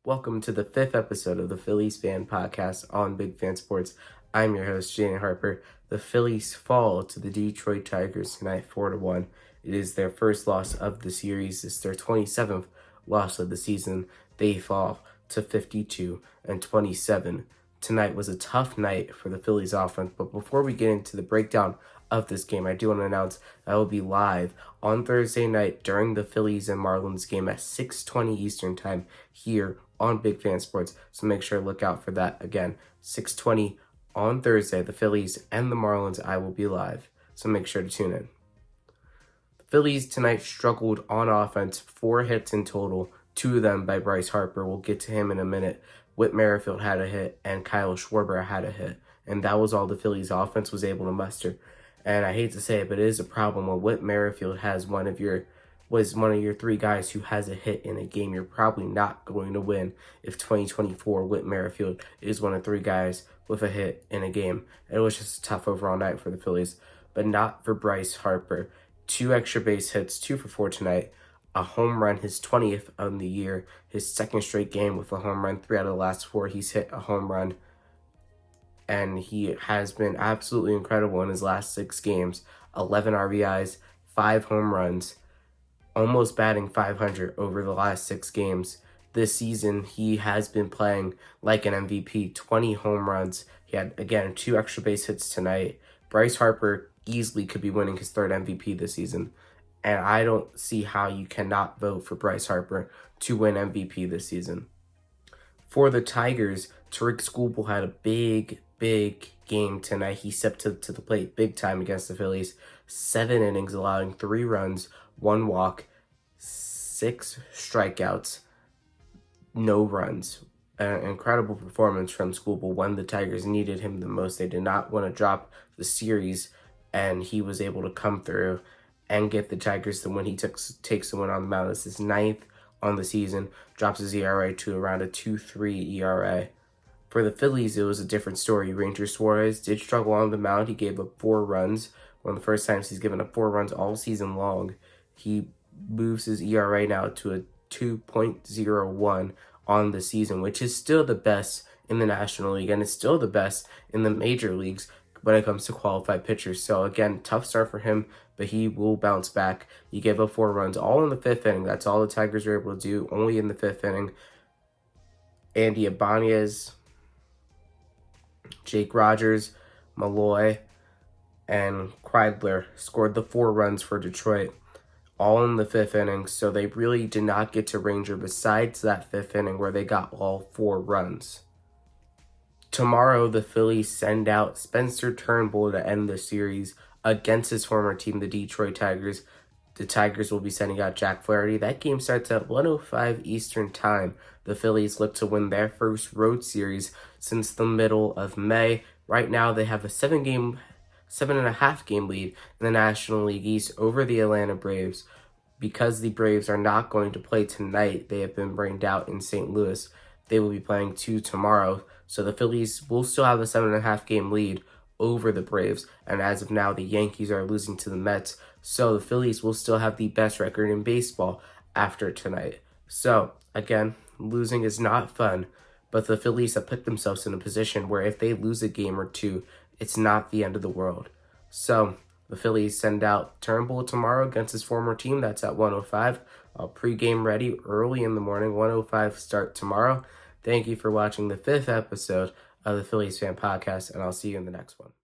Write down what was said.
Welcome to the fifth episode of the Phillies Fan Podcast on Big Fan Sports. I'm your host, Jaden Harper. The Phillies fall to the Detroit Tigers tonight 4-1. It is their first loss of the series. It's their 27th loss of the season. They fall to 52-27. Tonight was a tough night for the Phillies offense, but before we get into the breakdown of this game, I do want to announce I will be live on Thursday night during the Phillies and Marlins game at 6:20 Eastern Time here on Big Fan Sports. So make sure to look out for that. Again, 6:20 on Thursday, the Phillies and the Marlins, I will be live. So make sure to tune in. The Phillies tonight struggled on offense, 4 hits in total, 2 of them by Bryce Harper. We'll get to him in a minute. Whit Merrifield had a hit and Kyle Schwarber had a hit. And that was all the Phillies offense was able to muster. And I hate to say it, but it is a problem when Whit Merrifield was one of your 3 guys who has a hit in a game. You're probably not going to win if 2024 Whit Merrifield is one of 3 guys with a hit in a game. It was just a tough overall night for the Phillies, but not for Bryce Harper. 2 extra base hits, 2 for 4 tonight. A home run, his 20th of the year, his second straight game with a home run. 3 out of the last 4, he's hit a home run. And he has been absolutely incredible in his last 6 games. 11 RBIs, 5 home runs, almost batting .500 over the last 6 games. This season, he has been playing like an MVP, 20 home runs. He had, again, 2 extra base hits tonight. Bryce Harper easily could be winning his 3rd MVP this season. And I don't see how you cannot vote for Bryce Harper to win MVP this season. For the Tigers, Tariq Skubal had a big game tonight. He stepped to the plate big time against the Phillies. 7 innings, allowing 3 runs, 1 walk, 6 strikeouts, no runs. An incredible performance from Skubal when the Tigers needed him the most. They did not want to drop the series, and he was able to come through and get the Tigers the win. He takes the win on the mound. This is 9th on the season, drops his ERA to around a 2.3 ERA. For the Phillies, it was a different story. Ranger Suarez did struggle on the mound. He gave up 4 runs. One of the first times he's given up 4 runs all season long. He moves his ERA now to a 2.01 on the season, which is still the best in the National League, and it's still the best in the major leagues when it comes to qualified pitchers. So again, tough start for him, but he will bounce back. He gave up 4 runs, all in the 5th inning. That's all the Tigers were able to do, only in the 5th inning. Andy Ibanez, Jake Rogers, Malloy, and Kreidler scored the 4 runs for Detroit, all in the 5th inning, so they really did not get to Ranger besides that 5th inning where they got all 4 runs. Tomorrow, the Phillies send out Spencer Turnbull to end the series against his former team, the Detroit Tigers. The Tigers will be sending out Jack Flaherty. That game starts at 1:05 Eastern Time. The Phillies look to win their first road series since the middle of May. Right now, they have a 7.5 game lead in the National League East over the Atlanta Braves. Because the Braves are not going to play tonight, they have been rained out in St. Louis. They will be playing 2 tomorrow. So the Phillies will still have a 7.5 game lead over the Braves. And as of now, the Yankees are losing to the Mets. So the Phillies will still have the best record in baseball after tonight. So, again, losing is not fun. But the Phillies have put themselves in a position where if they lose a game or 2, it's not the end of the world. So, the Phillies send out Turnbull tomorrow against his former team. That's at 1:05. Pre-game ready early in the morning. 1:05 start tomorrow. Thank you for watching the 5th episode of the Phillies Fan Podcast, and I'll see you in the next one.